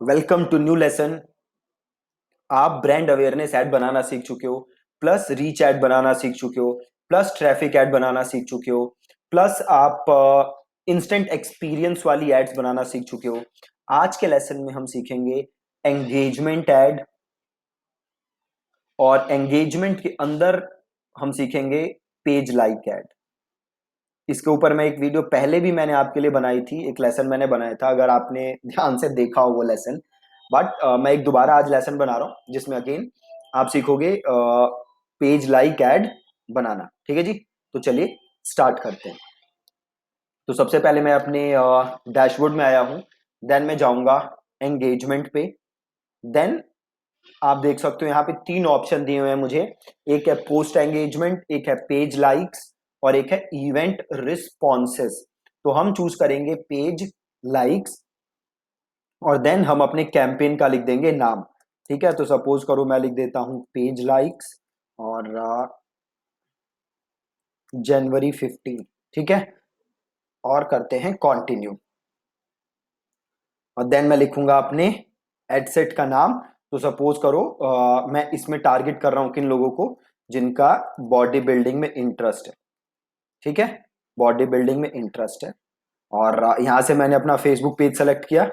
Welcome to new lesson. आप brand awareness ad बनाना सीख चुके हो, प्लस रीच ऐड बनाना सीख चुके हो, प्लस ट्रैफिक ऐड बनाना सीख चुके हो, प्लस आप इंस्टेंट एक्सपीरियंस वाली एड्स बनाना सीख चुके हो। आज के लेसन में हम सीखेंगे एंगेजमेंट ऐड, और एंगेजमेंट के अंदर हम सीखेंगे पेज लाइक ऐड। इसके ऊपर मैं एक वीडियो पहले भी मैंने आपके लिए बनाई थी, एक लेसन मैंने बनाया था, अगर आपने ध्यान से देखा हो वो लेसन। बट मैं एक दोबारा आज लेसन बना रहा हूँ जिसमें अगेन आप सीखोगे पेज लाइक ऐड बनाना। ठीक है जी, तो चलिए स्टार्ट करते हैं। तो सबसे पहले मैं अपने डैशबोर्ड में आया हूँ, देन मैं जाऊंगा एंगेजमेंट पे। देन आप देख सकते हो यहाँ पे तीन ऑप्शन दिए हुए हैं मुझे। एक है पोस्ट एंगेजमेंट, एक है पेज लाइक्स, और एक है इवेंट रिस्पॉन्सेस। तो हम चूज करेंगे पेज लाइक्स, और देन हम अपने कैंपेन का लिख देंगे नाम। ठीक है, तो सपोज करो मैं लिख देता हूं पेज लाइक्स और January 15। ठीक है, और करते हैं कंटिन्यू, और देन मैं लिखूंगा अपने एडसेट का नाम। तो सपोज करो मैं इसमें टारगेट कर रहा हूं किन लोगों को, जिनका बॉडी बिल्डिंग में इंटरेस्ट है। ठीक है, बॉडी बिल्डिंग में इंटरेस्ट है। और यहां से मैंने अपना फेसबुक पेज सेलेक्ट किया।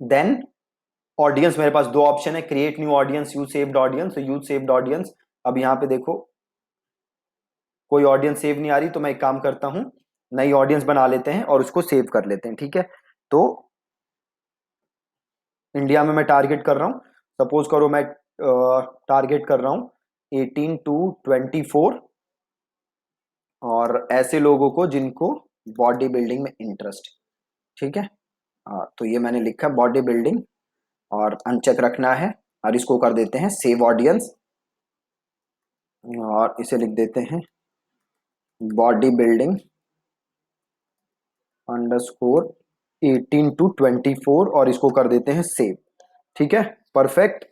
देन ऑडियंस, मेरे पास दो ऑप्शन है, create new audience, use saved audience. तो यूज सेव्ड ऑडियंस, अब यहाँ पे देखो कोई ऑडियंस सेव नहीं आ रही, तो मैं एक काम करता हूं, नई ऑडियंस बना लेते हैं और उसको सेव कर लेते हैं। ठीक है, तो इंडिया में मैं टारगेट कर रहा हूं, सपोज करो मैं टारगेट कर रहा हूं 18 to 24, और ऐसे लोगों को जिनको बॉडी बिल्डिंग में इंटरेस्ट है। ठीक है, तो ये मैंने लिखा बॉडी बिल्डिंग, और अनचेक रखना है, और इसको कर देते हैं सेव ऑडियंस, और इसे लिख देते हैं बॉडी बिल्डिंग अंडरस्कोर 18 to 24, और इसको कर देते हैं सेव। ठीक है, परफेक्ट।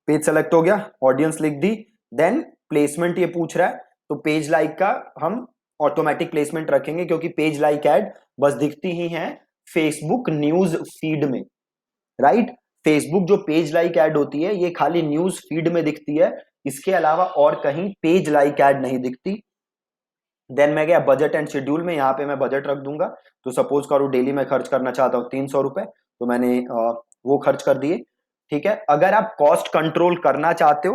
पेज सेलेक्ट हो गया, ऑडियंस लिख दी। देन प्लेसमेंट ये पूछ रहा है, तो पेज लाइक का हम ऑटोमेटिक प्लेसमेंट रखेंगे, क्योंकि पेज लाइक ऐड बस दिखती ही है फेसबुक न्यूज फीड में। राइट, फेसबुक जो पेज लाइक ऐड होती है ये खाली न्यूज फीड में दिखती है, इसके अलावा और कहीं पेज लाइक ऐड नहीं दिखती। देन मैं गया बजट एंड शेड्यूल में, यहाँ पे मैं बजट रख दूंगा। तो सपोज करो डेली मैं खर्च करना चाहता हूँ 300 रुपए, तो मैंने वो खर्च कर दिए। ठीक है, अगर आप कॉस्ट कंट्रोल करना चाहते हो,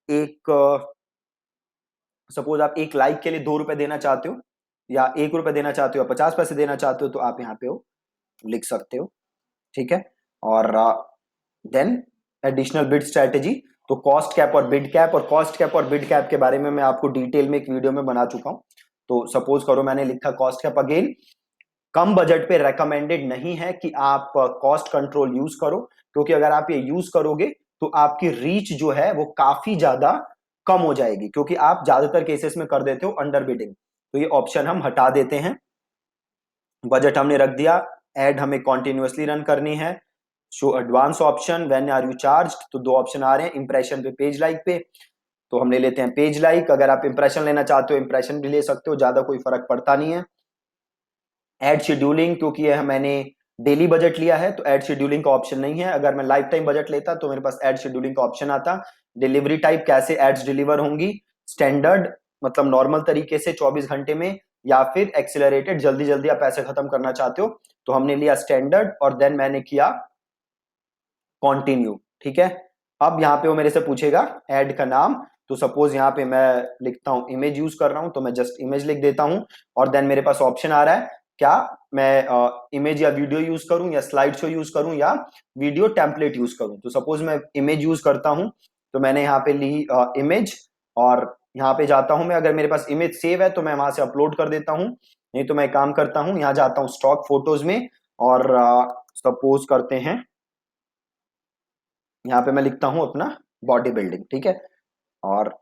एक सपोज आप एक लाइक के लिए 2 रुपए देना चाहते हो, या 1 रुपए देना चाहते हो, या 50 पैसे देना चाहते हो, तो आप यहाँ पे वो लिख सकते हो। ठीक है, और देन एडिशनल बिड स्ट्रेटेजी। तो कॉस्ट कैप और बिड कैप, और कॉस्ट कैप और बिड कैप के बारे में मैं आपको डिटेल में एक वीडियो में बना चुका हूं। तो सपोज करो मैंने लिखा cost cap. Again come budget पे रेकमेंडेड नहीं है कि आप कॉस्ट कंट्रोल यूज करो, क्योंकि अगर आप ये यूज करोगे तो आपकी रीच जो है वो काफी ज्यादा कम हो जाएगी, क्योंकि आप ज्यादातर केसेस में कर देते हो अंडर बिडिंग। तो ये ऑप्शन हम हटा देते हैं। बजट हमने रख दिया, एड हमें कॉन्टिन्यूसली रन करनी है, show advance option, when are you charged. तो दो ऑप्शन आ रहे हैं, इंप्रेशन पे पेज लाइक पे। तो हम ले लेते हैं पेज लाइक। अगर आप इंप्रेशन लेना चाहते हो इंप्रेशन भी ले सकते हो, ज्यादा कोई फर्क पड़ता नहीं है। एड शेड्यूलिंग, क्योंकि यह मैंने डेली बजट लिया है तो एड शेड्यूलिंग का ऑप्शन नहीं है। अगर मैं लाइफ टाइम बजट लेता तो मेरे पास एड शेड्यूलिंग का ऑप्शन आता। डिलीवरी टाइप, कैसे एड्स डिलीवर होंगी, स्टैंडर्ड मतलब नॉर्मल तरीके से 24 घंटे में, या फिर एक्सिलरेटेड जल्दी जल्दी आप पैसे खत्म करना चाहते हो, तो हमने लिया स्टैंडर्ड, और देन मैंने किया कॉन्टिन्यू। ठीक है, अब यहाँ पे वो मेरे से पूछेगा एड का नाम। तो सपोज यहाँ पे मैं लिखता हूँ इमेज यूज कर रहा हूँ, तो मैं जस्ट इमेज लिख देता हूँ, और देन मेरे पास ऑप्शन आ रहा है, क्या मैं इमेज या वीडियो यूज करूं, या स्लाइड शो यूज करूं, या वीडियो टेम्पलेट यूज करूं। तो सपोज मैं इमेज यूज करता हूं, तो मैंने यहाँ पे ली इमेज, और यहाँ पे जाता हूं मैं, अगर मेरे पास इमेज सेव है तो मैं वहां से अपलोड कर देता हूं, नहीं तो मैं काम करता हूं यहाँ जाता हूं स्टॉक फोटोज में, और सपोज करते हैं यहाँ पे मैं लिखता हूं अपना बॉडी बिल्डिंग। ठीक है, और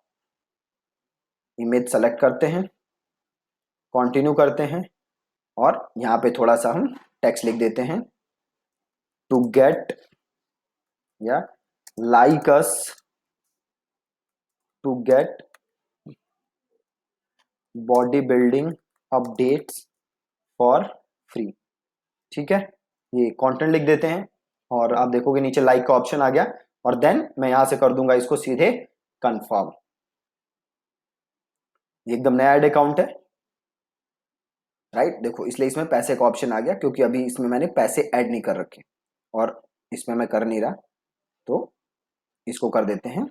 इमेज सेलेक्ट करते हैं, कंटिन्यू करते हैं, और यहाँ पे थोड़ा सा हम टेक्स्ट लिख देते हैं, टू गेट या like us to get body building updates for free. ठीक है, ये कंटेंट लिख देते हैं और आप देखोगे नीचे लाइक का ऑप्शन आ गया और देन मैं यहां से कर दूंगा इसको सीधे कंफर्म। ये एकदम नया ऐड अकाउंट है, राइट। देखो इसलिए इसमें पैसे का ऑप्शन आ गया क्योंकि अभी इसमें मैंने पैसे ऐड नहीं कर रखे और इसमें मैं कर नहीं रहा, तो इसको कर देते हैं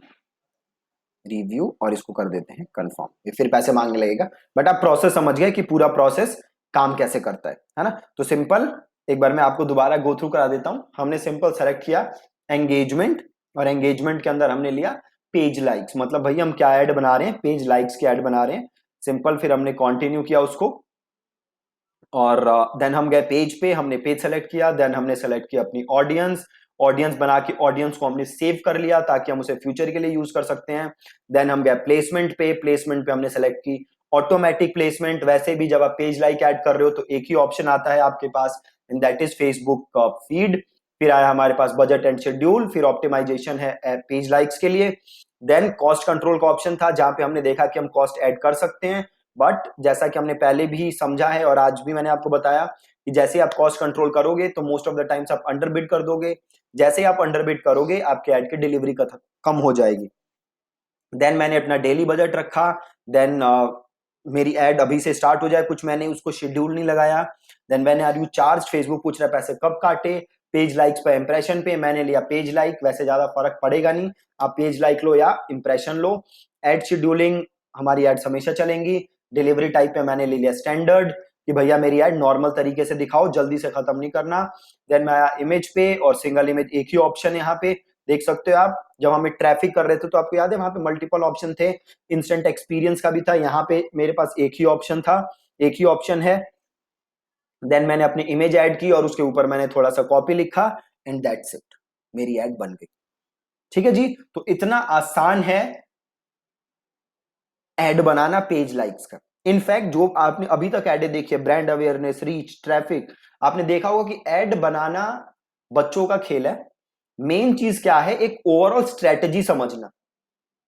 रिव्यू और इसको कर देते हैं कंफर्म। ये फिर पैसे मांगने लगेगा, बट आप प्रोसेस समझ गए कि पूरा प्रोसेस काम कैसे करता है ना। तो सिंपल एक बार मैं आपको दोबारा गो थ्रू करा देता हूं। हमने सिंपल सेलेक्ट किया एंगेजमेंट और एंगेजमेंट के अंदर हमने लिया पेज लाइक्स, मतलब भाई हम क्या ऐड बना रहे हैं, पेज लाइक्स की ऐड बना रहे हैं। सिंपल फिर हमने कंटिन्यू किया उसको और देन हम गए पेज पे, हमने पेज सेलेक्ट किया, देन हमने सेलेक्ट किया अपनी ऑडियंस, ऑडियंस बना के ऑडियंस को हमने सेव कर लिया ताकि हम उसे फ्यूचर के लिए यूज कर सकते हैं। देन हम गए प्लेसमेंट पे, प्लेसमेंट पे हमने सेलेक्ट की ऑटोमेटिक प्लेसमेंट। वैसे भी जब आप पेज लाइक ऐड कर रहे हो तो एक ही ऑप्शन आता है आपके पास and that is Facebook feed. फिर आया हमारे पास बजट एंड शेड्यूल, फिर ऑप्टिमाइजेशन है पेज लाइक्स के लिए। देन कॉस्ट कंट्रोल का ऑप्शन था जहां पे हमने देखा कि हम कॉस्ट ऐड कर सकते हैं, बट जैसा कि हमने पहले भी समझा है और आज भी मैंने आपको बताया कि जैसे आप कॉस्ट कंट्रोल करोगे तो मोस्ट ऑफ द टाइम्स आप अंडरबिड कर दोगे। जैसे आप अंडरबिड करोगे आपके ऐड की डिलीवरी कम हो जाएगी। देन मैंने अपना डेली बजट रखा, देन मेरी ऐड अभी से स्टार्ट हो जाए कुछ, मैंने उसको शेड्यूल नहीं लगाया। देन मैंने आर यू चार्ज, फेसबुक पूछ रहा है पैसे कब काटे, पेज लाइक्स पे इंप्रेशन पे, मैंने लिया पेज लाइक, वैसे ज्यादा फर्क पड़ेगा नहीं, आप पेज लाइक लो या इंप्रेशन लो। एड शेड्यूलिंग, हमारी एड्स हमेशा चलेंगी। डिलीवरी टाइप पे मैंने ले लिया स्टैंडर्ड कि भैया मेरी ऐड नॉर्मल तरीके से दिखाओ, जल्दी से खत्म नहीं करना। देन मैं आया इमेज पे और सिंगल इमेज एक ही ऑप्शन है यहाँ पे, देख सकते हो आप। जब हमें ट्रैफिक कर रहे थे तो आपको याद है वहां पे मल्टीपल ऑप्शन थे, इंस्टेंट एक्सपीरियंस का भी था, यहाँ पे मेरे पास एक ही ऑप्शन था, एक ही ऑप्शन है। देन मैंने अपनी इमेज ऐड की और उसके ऊपर मैंने थोड़ा सा कॉपी लिखा एंड दैट्स इट, मेरी ऐड बन गई। ठीक है जी, तो इतना आसान है ऐड बनाना पेज लाइक्स का। इनफैक्ट जो आपने अभी तक ऐड देखी है, ब्रांड अवेयरनेस, रीच, ट्रैफिक, आपने देखा होगा कि ऐड बनाना बच्चों का खेल है। मेन चीज क्या है, एक ओवरऑल स्ट्रेटेजी समझना,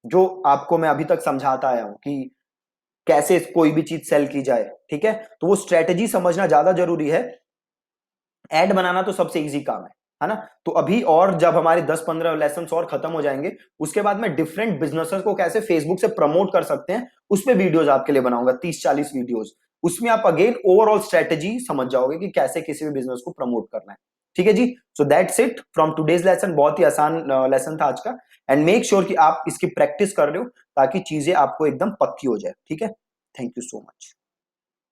जो आपको मैं अभी तक समझाता आया हूं कि कैसे कोई भी चीज सेल की जाए। ठीक है, तो वो स्ट्रेटेजी समझना ज्यादा जरूरी है। ऐड बनाना तो सबसे इजी काम है ना। तो अभी और जब हमारे 10-15 लेसन और खत्म हो जाएंगे उसके बाद मैं डिफरेंट बिजनेसेस को कैसे फेसबुक से प्रमोट कर सकते हैं उस पे वीडियोस आपके लिए बनाऊंगा, 30-40 वीडियोस। उसमें आप अगेन ओवरऑल स्ट्रेटेजी समझ जाओगे कि कैसे किसी भी बिजनेस को प्रमोट करना है। ठीक है जी, so that's it from today's lesson. बहुत ही आसान लेसन था आज का एंड मेक श्योर कि आप इसकी प्रैक्टिस कर रहे हो ताकि चीजें आपको एकदम पक्की हो जाए। ठीक है, थैंक यू सो मच।